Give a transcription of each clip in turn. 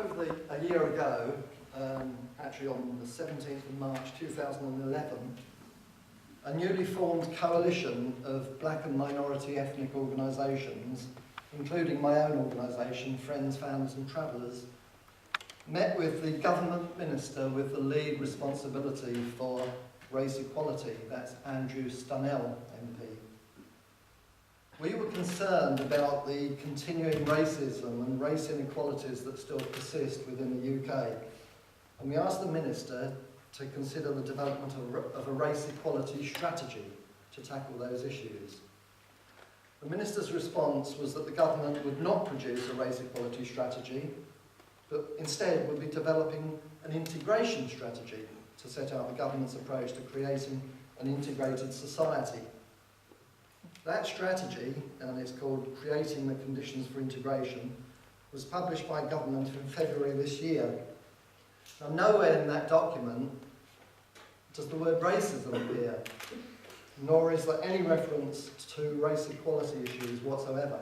a year ago, actually on the 17th of March 2011, a newly formed coalition of black and minority ethnic organisations, including my own organisation, Friends, Founders and Travellers, met with the government minister with the lead responsibility for race equality, that's Andrew Stunnell MP. We were concerned about the continuing racism and race inequalities that still persist within the UK, and we asked the minister to consider the development of a race equality strategy to tackle those issues. The minister's response was that the government would not produce a race equality strategy, but instead would be developing an integration strategy to set out the government's approach to creating an integrated society. That strategy, and it's called Creating the Conditions for Integration, was published by government in February this year. Now, nowhere in that document does the word racism appear, nor is there any reference to race equality issues whatsoever.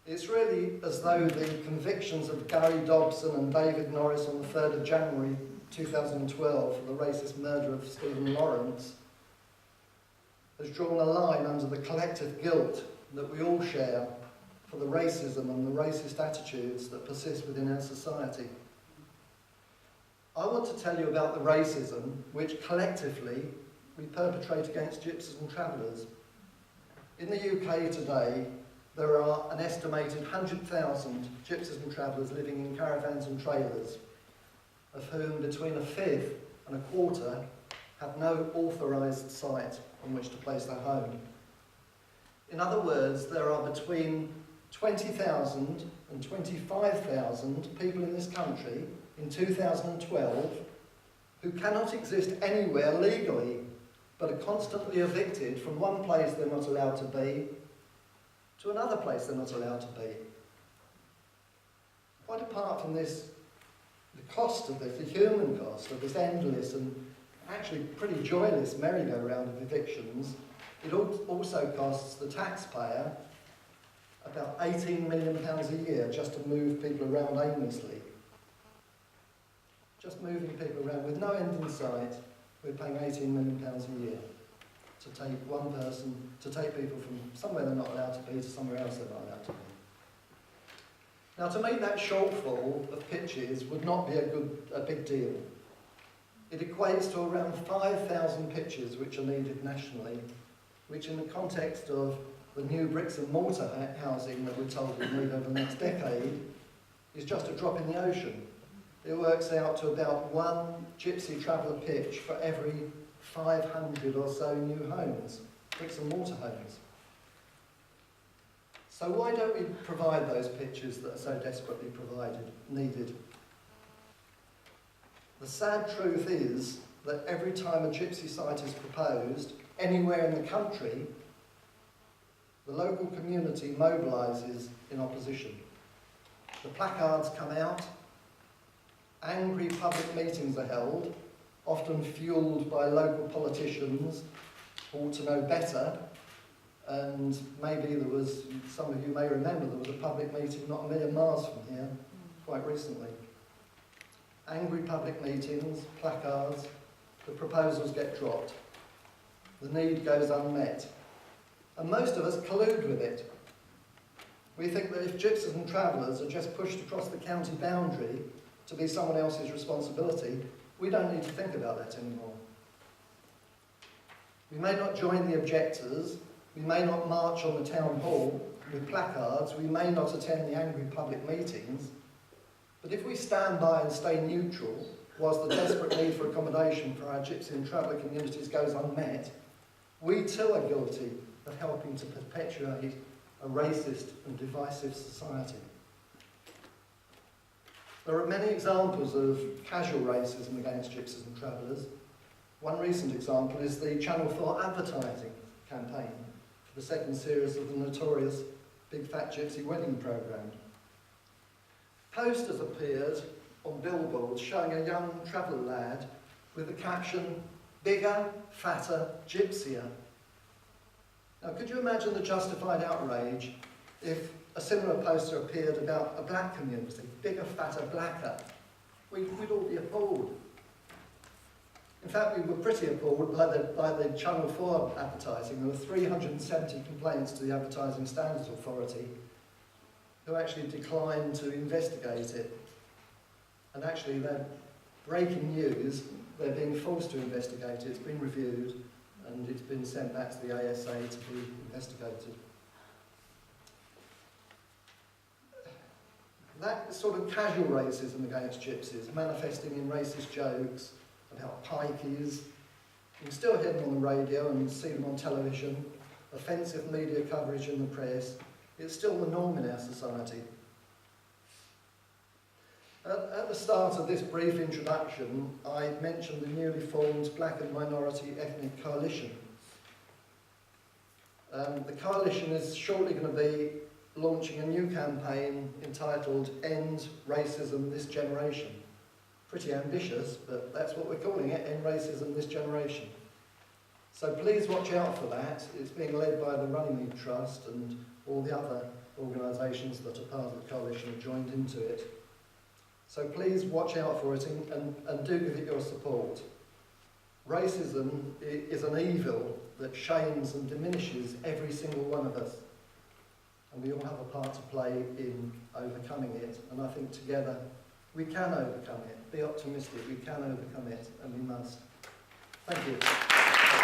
It's really as though the convictions of Gary Dobson and David Norris on the 3rd of January 2012 for the racist murder of Stephen Lawrence has drawn a line under the collective guilt that we all share for the racism and the racist attitudes that persist within our society. I want to tell you about the racism which collectively we perpetrate against gypsies and travellers. In the UK today, there are an estimated 100,000 gypsies and travellers living in caravans and trailers, of whom between a fifth and a quarter have no authorised site on which to place their home. In other words, there are between 20,000 and 25,000 people in this country in 2012 who cannot exist anywhere legally, but are constantly evicted from one place they're not allowed to be to another place they're not allowed to be. Quite apart from this, the cost of this, the human cost of this endless and actually pretty joyless merry-go-round of evictions, it also costs the taxpayer about £18 million a year just to move people around aimlessly. Just moving people around with no end in sight, we're paying £18 million a year to take one person, to take people from somewhere they're not allowed to be to somewhere else they're not allowed to be. Now, to make that shortfall of pitches would not be a big deal. It equates to around 5,000 pitches which are needed nationally, which in the context of the new bricks and mortar housing that we're told we need over the next decade is just a drop in the ocean. It works out to about one gypsy traveller pitch for every 500 or so new homes, bricks and mortar homes. So why don't we provide those pitches that are so desperately needed? The sad truth is that every time a gypsy site is proposed, anywhere in the country, the local community mobilises in opposition. The placards come out, angry public meetings are held, often fuelled by local politicians who ought to know better, and maybe there was, some of you may remember, there was a public meeting not a million miles from here quite recently. Angry public meetings, placards, the proposals get dropped. The need goes unmet. And most of us collude with it. We think that if gypsies and travellers are just pushed across the county boundary to be someone else's responsibility, we don't need to think about that anymore. We may not join the objectors, we may not march on the town hall with placards, we may not attend the angry public meetings, but if we stand by and stay neutral, whilst the desperate need for accommodation for our gypsy and traveller communities goes unmet, we too are guilty of helping to perpetuate a racist and divisive society. There are many examples of casual racism against gypsies and travellers. One recent example is the Channel 4 advertising campaign for the second series of the notorious Big Fat Gypsy wedding programme. Posters appeared on billboards showing a young traveller lad with the caption, "Bigger, fatter, gypsier." Now, could you imagine the justified outrage if a similar poster appeared about a black community, bigger, fatter, blacker, we'd all be appalled. In fact, we were pretty appalled by the Channel 4 advertising. There were 370 complaints to the Advertising Standards Authority, who actually declined to investigate it. And actually, they're breaking news. They're being forced to investigate it. It's been reviewed, and it's been sent back to the ASA to be investigated. That sort of casual racism against gypsies, manifesting in racist jokes about pikeys. You can still hear them on the radio and see them on television, offensive media coverage in the press. It's still the norm in our society. At the start of this brief introduction, I mentioned the newly formed Black and Minority Ethnic Coalition. The coalition is shortly going to be launching a new campaign entitled End Racism This Generation. Pretty ambitious, but that's what we're calling it, End Racism This Generation. So please watch out for that. It's being led by the Runnymede Trust, and all the other organisations that are part of the coalition have joined into it. So please watch out for it and do give it your support. Racism is an evil that shames and diminishes every single one of us. And we all have a part to play in overcoming it. And I think together we can overcome it. Be optimistic, we can overcome it, and we must. Thank you.